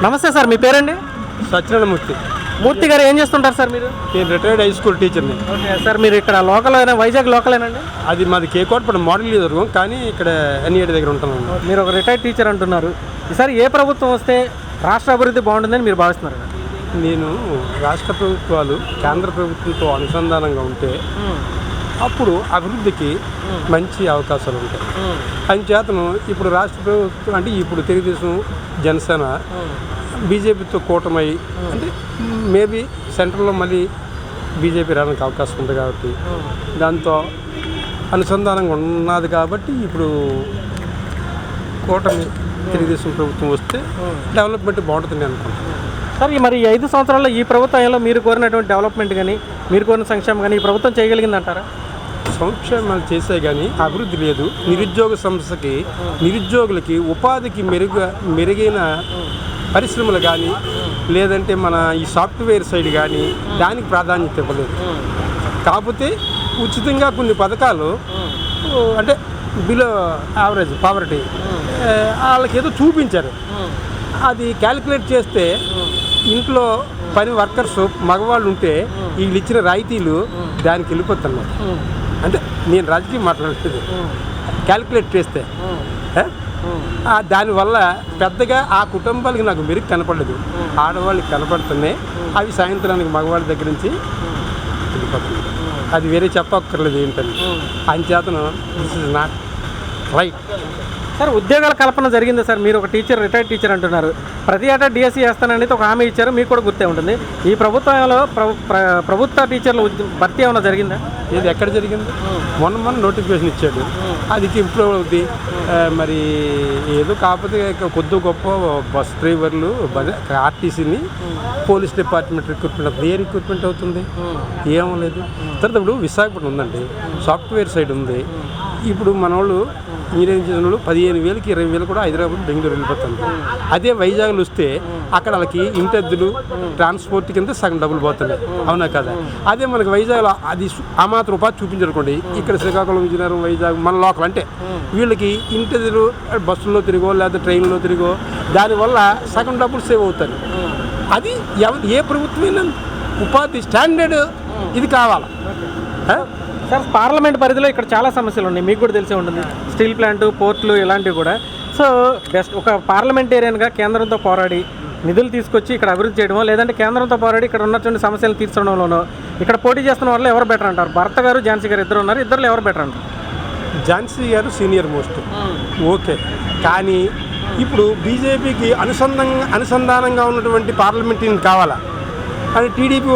నమస్తే సార్, మీ పేరండి? సత్యనారాయణమూర్తి. మూర్తి గారు ఏం చేస్తుంటారు సార్ మీరు? నేను రిటైర్డ్ హై స్కూల్ టీచర్ని. ఓకే సార్, మీరు ఇక్కడ లోకల్ వైజాగ్ లోకలేనండి? అది మాది కేకోటపల్లి మోడల్ వర్గం, కానీ ఇక్కడ ఎన్ఈడి దగ్గర ఉంటాను. మీరు ఒక రిటైర్డ్ టీచర్ అంటున్నారు. ఈసారి ఏ ప్రభుత్వం వస్తే రాష్ట్ర అభివృద్ధి బాగుంటుందని మీరు భావిస్తున్నారు? నేను రాష్ట్ర ప్రభుత్వాలు కేంద్ర ప్రభుత్వంతో అనుసంధానంగా ఉంటే అప్పుడు అభివృద్ధికి మంచి అవకాశాలు ఉంటాయి. అంచేతను ఇప్పుడు రాష్ట్ర ప్రభుత్వం అంటే ఇప్పుడు తెలుగుదేశం జనసేన బీజేపీతో కూటమై అంటే మేబీ సెంట్రల్లో మళ్ళీ బీజేపీ రావడానికి అవకాశం ఉంది కాబట్టి దాంతో అనుసంధానంగా ఉన్నది కాబట్టి ఇప్పుడు కూటమి తెలుగుదేశం ప్రభుత్వం వస్తే డెవలప్మెంట్ బాగుంటుంది అనుకుంటున్నాను. సార్, మరి 5 సంవత్సరాల్లో ఈ ప్రభుత్వంలో మీరు కోరినటువంటి డెవలప్మెంట్ కానీ మీరు కోరిన సంక్షేమం కానీ ఈ ప్రభుత్వం చేయగలిగిందంటారా? సంక్షేమాలు చేసే కానీ అభివృద్ధి లేదు. నిరుద్యోగ సమస్యకి నిరుద్యోగులకి ఉపాధికి మెరుగైన పరిశ్రమలు కానీ లేదంటే మన ఈ సాఫ్ట్వేర్ సైడ్ కానీ దానికి ప్రాధాన్యత ఇవ్వలేదు. కాకపోతే ఉచితంగా కొన్ని పథకాలు అంటే బిలో యావరేజ్ పావర్టీ వాళ్ళకి ఏదో చూపించారు. అది క్యాలిక్యులేట్ చేస్తే ఇంట్లో పని వర్కర్స్ మగవాళ్ళు ఉంటే వీళ్ళు ఇచ్చిన రాయితీలు దానికి వెళ్ళిపోతున్నాయి. అంటే నేను రాజకీయం మాట్లాడలేదు, క్యాలిక్యులేట్ చేస్తే దానివల్ల పెద్దగా ఆ కుటుంబాలకి నాకు మెరుగు కనపడలేదు. ఆడవాళ్ళకి కనపడుతున్నాయి, అవి సాయంత్రానికి మగవాళ్ళ దగ్గర నుంచి వెళ్ళిపోతున్నాయి. అది వేరే చెప్పక్కర్లేదు ఏంటని. అంచేతను this is not right. Sir, ఉద్యోగాల కల్పన జరిగిందా సార్? మీరు ఒక టీచర్, రిటైర్డ్ టీచర్ అంటున్నారు. ప్రతి ఏటా డిఎస్సీ వేస్తానని ఒక హామీ ఇచ్చారు, మీకు కూడా గుర్తే ఉంటుంది. ఈ ప్రభుత్వంలో ప్రభుత్వ టీచర్ల భర్తీ ఏమైనా జరిగిందా? ఇది ఎక్కడ జరిగింది? మొన్న నోటిఫికేషన్ ఇచ్చాడు, అది ఇంప్రూవ్ అవుద్ది. మరి ఏదో కాకపోతే కొద్ది గొప్ప బస్ డ్రైవర్లు ఆర్టీసీని పోలీస్ డిపార్ట్మెంట్ రిక్రూట్మెంట్ ఏ రిక్రూట్మెంట్ అవుతుంది? ఏమో లేదు. తర్వాత ఇప్పుడు విశాఖపట్నం ఉందండి, సాఫ్ట్వేర్ సైడ్ ఉంది. ఇప్పుడు మన వాళ్ళు ఇంజనీరింగ్ చేసిన వాళ్ళు 15,000కి 20,000 కూడా హైదరాబాద్ బెంగళూరు వెళ్ళిపోతుంది. అదే వైజాగ్లో వస్తే అక్కడ వాళ్ళకి ఇంటెద్దులు ట్రాన్స్పోర్ట్ కింద సగం డబ్బులు పోతున్నాయి. అవునా కదా? అదే మనకి వైజాగ్లో అది ఆ మాత్రం ఉపాధి చూపించనుకోండి. ఇక్కడ శ్రీకాకుళం, విజయనగరం, వైజాగ్ మన లోకల్ అంటే వీళ్ళకి ఇంటెద్దులు బస్సుల్లో తిరిగో లేదా ట్రైన్లో తిరిగో దానివల్ల సగం డబ్బులు సేవ్ అవుతారు. అది ఏ ప్రభుత్వమైనా ఉపాధి స్టాండర్డ్ ఇది కావాలి. సార్, పార్లమెంట్ పరిధిలో ఇక్కడ చాలా సమస్యలు ఉన్నాయి, మీకు కూడా తెలిసే ఉంటుంది. స్టీల్ ప్లాంటు, పోర్టులు ఇలాంటివి కూడా. సో బెస్ట్ ఒక పార్లమెంటేరియన్గా కేంద్రంతో పోరాడి నిధులు తీసుకొచ్చి ఇక్కడ అభివృద్ధి చేయడమో, లేదంటే కేంద్రంతో పోరాడి ఇక్కడ ఉన్నటువంటి సమస్యలు తీర్చడంలోనో ఇక్కడ పోటీ చేస్తున్న వాళ్ళు ఎవరు బెటర్ అంటారు? భర్త గారు, ఝాన్సీ గారు ఇద్దరు ఉన్నారు, ఇద్దరు ఎవరు బెటర్ అంటారు? ఝాన్సీ గారు సీనియర్ మోస్ట్, ఓకే. కానీ ఇప్పుడు బీజేపీకి అనుసంధానంగా ఉన్నటువంటి పార్లమెంటరీని కావాలా అని టీడీపీ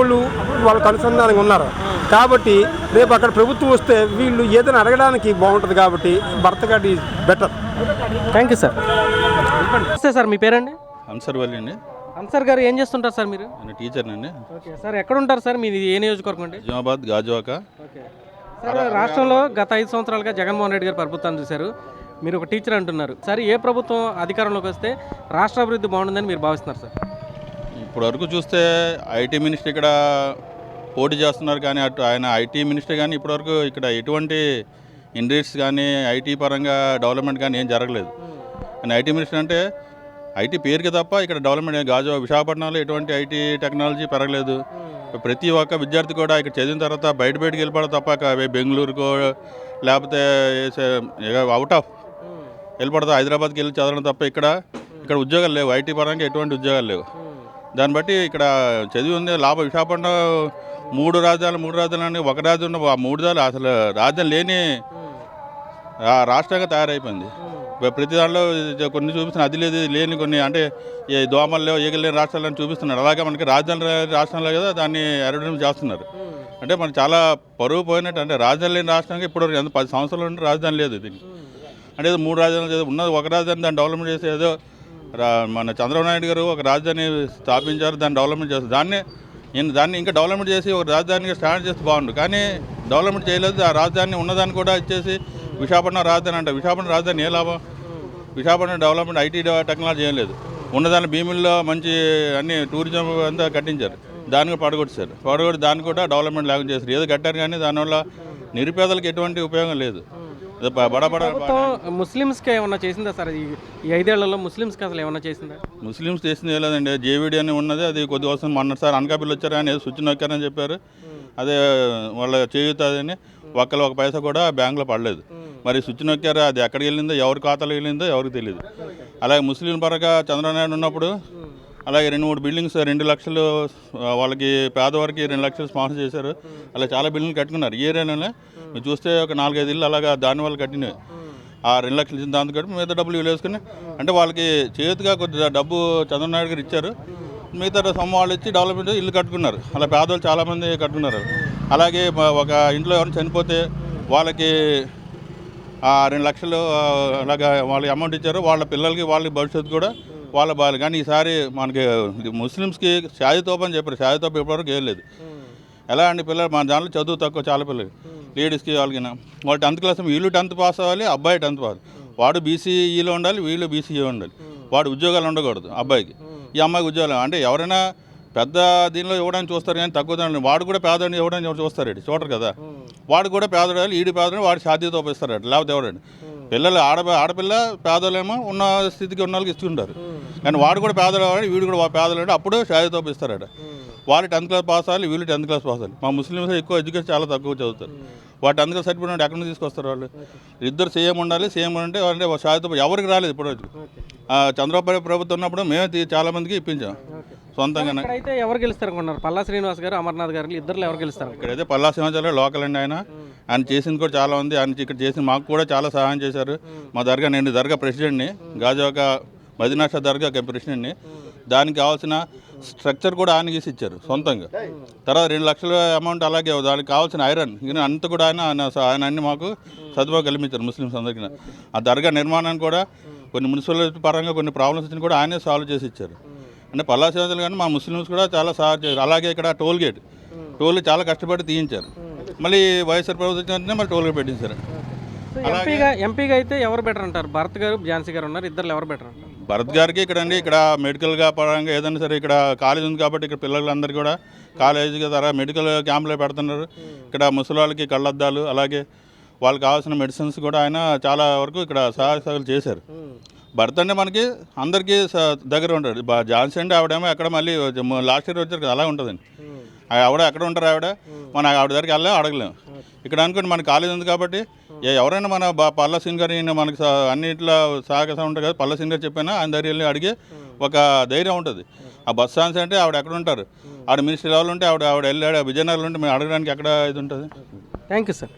వాళ్ళకి అనుసంధానంగా ఉన్నారు కాబట్టి రేపు అక్కడ ప్రభుత్వం వస్తే వీళ్ళు ఏదైనా అడగడానికి బాగుంటుంది కాబట్టి భర్త గారి బెటర్. Thank you sir. నమస్తే సార్, మీ పేరండి? అన్సర్ వల్లి అండి. అన్సర్ గారు ఏం చేస్తుంటారు సార్ మీరు? నేను టీచర్ అండి. ఓకే సార్, ఎక్కడ ఉంటారు సార్? మీది ఏ నియోజకవర్గం అండి? నిజామాబాద్, గాజువాక. ఓకే సార్, రాష్ట్రంలో గత 5 సంవత్సరాలుగా జగన్మోహన్ రెడ్డి గారు ప్రభుత్వాన్ని చూశారు. మీరు ఒక టీచర్ అంటున్నారు. సార్, ఏ ప్రభుత్వం అధికారంలోకి వస్తే రాష్ట్ర అభివృద్ధి బాగుంటుందని మీరు భావిస్తున్నారు సార్? ఇప్పుడు వరకు చూస్తే ఐటీ మినిస్టర్ ఇక్కడ పోటీ చేస్తున్నారు, కానీ అటు ఆయన ఐటీ మినిస్టర్ కానీ ఇప్పటివరకు ఇక్కడ ఎటువంటి ఇండస్ట్రీస్ కానీ ఐటీ పరంగా డెవలప్మెంట్ కానీ ఏం జరగలేదు. కానీ ఐటీ మినిస్టర్ అంటే ఐటీ పేరుకి తప్ప ఇక్కడ డెవలప్మెంట్ విశాఖపట్నంలో ఎటువంటి ఐటీ టెక్నాలజీ పెరగలేదు. ప్రతి ఒక్క విద్యార్థి కూడా ఇక్కడ చదివిన తర్వాత బయటకి వెళ్ళిపోవడం తప్ప బెంగళూరుకో లేకపోతే అవుట్ ఆఫ్ వెళ్ళిపోవడం, హైదరాబాద్కి వెళ్ళి చదవడం తప్ప ఇక్కడ ఉద్యోగాలు లేవు. ఐటీ పరంగా ఎటువంటి ఉద్యోగాలు లేవు. దాన్ని బట్టి ఇక్కడ చదివి ఉంది లాభం. విశాఖపట్నం 3 రాజధానులు ఒక రాజధాని ఉన్న 3 అసలు రాజధాని లేని రాష్ట్రంగా తయారైపోయింది. ప్రతి దాంట్లో కొన్ని చూపిస్తున్నారు, అది లేదు లేని కొన్ని అంటే దోమలు లేవు, ఈగలు లేని రాష్ట్రాలను చూపిస్తున్నారు. అలాగే మనకి రాజధాని రాష్ట్రంలో కదా దాన్ని అడ్వర్టైజ్మెంట్ చేస్తున్నారు. అంటే మనకు చాలా పరువు పోయినట్టు. అంటే రాజధాని లేని రాష్ట్రంగా ఇప్పుడు 10 సంవత్సరాల నుండి రాజధాని లేదు. దీనికి అంటే 3 రాజధానులు ఉన్నది ఒక రాజధాని, దాన్ని డెవలప్మెంట్ చేసి ఏదో మన చంద్రబాబు నాయుడు గారు ఒక రాజధాని స్థాపించారు, దాన్ని డెవలప్మెంట్ చేస్తారు. దాన్ని ఇంకా డెవలప్మెంట్ చేసి ఒక రాజధానిగా స్టాండ్ చేస్తే బాగుండు, కానీ డెవలప్మెంట్ చేయలేదు. ఆ రాజధాని ఉన్నదాన్ని కూడా ఇచ్చేసి విశాఖపట్నం రాజధాని అంటే విశాఖపట్నం రాజధాని ఏ లాభం? విశాఖపట్నం డెవలప్మెంట్ ఐటీ టెక్నాలజీ ఏం లేదు. ఉన్నదాన్ని భీముల్లో మంచి అన్ని టూరిజం అంతా కట్టించారు, దాన్ని పడగొట్టి దాన్ని కూడా డెవలప్మెంట్ లేకుండా చేశారు. ఏదో కట్టారు కానీ దానివల్ల నిరుపేదలకు ఎటువంటి ఉపయోగం లేదు. బడ ప్రభుత్వం ముస్లిమ్స్కి ఏమన్నా చేసిందా సార్ ఈ 5 ఏళ్లలో ముస్లిమ్స్కి అసలు ఏమన్నా చేసిందా? ముస్లిమ్స్ చేసింది లేదండి. జేవిడి అని ఉన్నది, అది కొద్ది కోసం మొన్న సార్ అనకాపల్లి వచ్చారు అని స్విచ్ నొక్కారని చెప్పారు. అదే వాళ్ళ చేయుతుందని ఒక్క పైసా కూడా బ్యాంకులో పడలేదు. మరి స్విచ్ నొక్కారు, అది ఎక్కడికి వెళ్ళిందో, ఎవరి ఖాతాలో వెళ్ళిందో ఎవరికి తెలియదు. అలాగే ముస్లిం పరంగా చంద్రబాబు నాయుడు ఉన్నప్పుడు అలాగే 2-3 బిల్డింగ్స్ 2 లక్షలు వాళ్ళకి పేదవారికి 2 లక్షలు స్పాన్సర్ చేశారు. అలా చాలా బిల్డింగ్లు కట్టుకున్నారు. ఈ ఏరియాలోనే మీరు చూస్తే ఒక 4-5 ఇళ్ళు అలాగా దానివల్ల కట్టినవి. ఆ 2 లక్షలు ఇచ్చిన దాంతో కట్టి మిగతా డబ్బులు వీళ్ళు వేసుకుని, అంటే వాళ్ళకి చేతిగా కొద్దిగా డబ్బు చంద్రబాబు నాయుడు గారు ఇచ్చారు. మిగతా సొమ్ము వాళ్ళు ఇచ్చి డెవలప్మెంట్ ఇల్లు కట్టుకున్నారు. అలా పేదవాళ్ళు చాలామంది కట్టుకున్నారు. అలాగే ఒక ఇంట్లో ఎవరైనా చనిపోతే వాళ్ళకి 2 లక్షలు అలాగా వాళ్ళకి అమౌంట్ ఇచ్చారు. వాళ్ళ పిల్లలకి వాళ్ళ భవిష్యత్తు కూడా వాళ్ళ బాగా. కానీ ఈసారి మనకి ముస్లిమ్స్కి షాదీతోపు అని చెప్పారు. షాదీతోపు ఇప్పటివరకు వేయలేదు. ఎలా అండి, పిల్లలు మన దాంట్లో చదువు తక్కువ చాలా పిల్లలు, లేడీస్కి వాళ్ళకి వాళ్ళు 10th క్లాస్, వీళ్ళు 10th పాస్ అవ్వాలి, అబ్బాయి 10th పాస్. వాడు బీసీఈలో ఉండాలి, వీళ్ళు బీసీఈ ఉండాలి. వాడు ఉద్యోగాలు ఉండకూడదు అబ్బాయికి, ఈ అమ్మాయికి ఉద్యోగాలు. అంటే ఎవరైనా పెద్ద దీనిలో ఇవ్వడానికి చూస్తారు కానీ తక్కువ దాని వాడు కూడా పేదవాడిని ఇవ్వడానికి చూస్తారండి, చూడరు కదా. వాడు కూడా పేదవాళ్ళు, ఈడు పేదవాడిని వాడు షాదీతో ఇస్తారట, లేకపోతే ఎవరండి. పిల్లలు ఆడపిల్ల పేదలేమో ఉన్న స్థితికి ఉన్న వాళ్ళకి ఇస్తుంటారు. కానీ వాడు కూడా పేదవాడు, వీడు కూడా పేదవాడు, అప్పుడు షాదీతో ఇస్తారట. వాళ్ళు 10th క్లాస్ పాస్ అవ్వాలి, వీళ్ళు 10th క్లాస్ పాస్ అవ్వాలి. మా ముస్లిమ్స్ ఎక్కువ ఎడ్యుకేషన్ చాలా తక్కువ చదువుతారు. వాడు 10th క్లాస్ సర్టిఫికేట్ ఎక్కడి నుంచి తీసుకొస్తారు వాళ్ళు? ఇద్దరు సీఎం ఉండాలి. సీఎం అంటే వాళ్ళంటే షాదీతో ఎవరికి రాలేదు ఇప్పుడు. చంద్రబాబు ప్రభుత్వం ఉన్నప్పుడు మేమే చాలామందికి ఇప్పించాం సొంతంగా. అయితే ఎవరు గెలుస్తారు అనుకున్నారు? పల్లా శ్రీనివాస్ గారు, అమర్నాథ్ గారు, ఇద్దరు ఎవరు గెలుస్తారు? ఇక్కడైతే పల్లా శ్రీనివాస్ లోకల్ అండి. ఆయన చేసింది కూడా చాలా ఉంది. ఆయన ఇక్కడ చేసి మాకు కూడా చాలా సహాయం చేశారు. మా దర్గా, నేను దర్గా ప్రెసిడెంట్ని, గాజువాక మదీనాషా దర్గా ప్రెసిడెంట్ని. దానికి కావాల్సిన స్ట్రక్చర్ కూడా ఆయన గీసి ఇచ్చారు సొంతంగా. తర్వాత 2 లక్షల అమౌంట్, అలాగే దానికి కావాల్సిన ఐరన్ అంతా కూడా ఆయన అన్ని మాకు సదుపాయం కల్పించారు ముస్లిమ్స్ అందరికీ. ఆ దర్గా నిర్మాణానికి కూడా కొన్ని మున్సిపల్ పరంగా కొన్ని ప్రాబ్లమ్స్ వచ్చినా కూడా ఆయనే సాల్వ్ చేసి ఇచ్చారు. అంటే పల్లా శ్రీనివాసులు కానీ మా ముస్లిమ్స్ కూడా చాలా సహాయం చేశారు. అలాగే ఇక్కడ టోల్ చాలా కష్టపడి తీయించారు. మళ్ళీ వైఎస్ఆర్ ప్రభుత్వం మళ్ళీ టోల్ గేట్ పెట్టించారు. ఎంపీగా అయితే ఎవరు బెటర్ అంటారు? భరత్ గారు, ఝాన్సీ గారు ఉన్నారు, ఇద్దరు ఎవరు బెటర్ అంటారు? భరత్ గారికి ఇక్కడ మెడికల్గా పరంగా ఏదైనా సరే ఇక్కడ కాలేజ్ ఉంది కాబట్టి ఇక్కడ పిల్లలందరూ కూడా కాలేజీకి తర్వాత మెడికల్ క్యాంపులో పెడుతున్నారు. ఇక్కడ ముసలి వాళ్ళకి కళ్ళద్దాలు, అలాగే వాళ్ళకి కావాల్సిన మెడిసిన్స్ కూడా ఆయన చాలా వరకు ఇక్కడ సహాయాలు చేశారు. భరత్ అంటే మనకి అందరికీ దగ్గర ఉంటాడు. ఝాన్సీ అంటే ఆవిడేమో ఎక్కడ మళ్ళీ లాస్ట్ ఇయర్ వచ్చారు కదా, అలా ఉంటుందండి. ఆవిడ ఎక్కడ ఉంటారు, మన ఆవిడ దగ్గరికి వెళ్ళే అడగలేము. ఇక్కడ అనుకోండి మన కాలేజ్ ఉంది కాబట్టి ఎవరైనా మన పల్లా సింగ్ గారి మనకి అన్నింటిలో సహకారం ఉంటుంది కదా. పల్లా సింగ్ గారు చెప్పినా ఆయన దగ్గర వెళ్ళి అడిగే ఒక ధైర్యం ఉంటుంది. ఆ బస్ ఛాన్స్ అంటే ఆవిడ ఎక్కడ ఉంటారు, ఆవిడ మినిస్టర్ లెవెల్ ఉంటే ఆవిడ వెళ్ళి విజయనగరంలో ఉంటే మేము అడగడానికి ఎక్కడ ఇది ఉంటుంది. Thank you sir.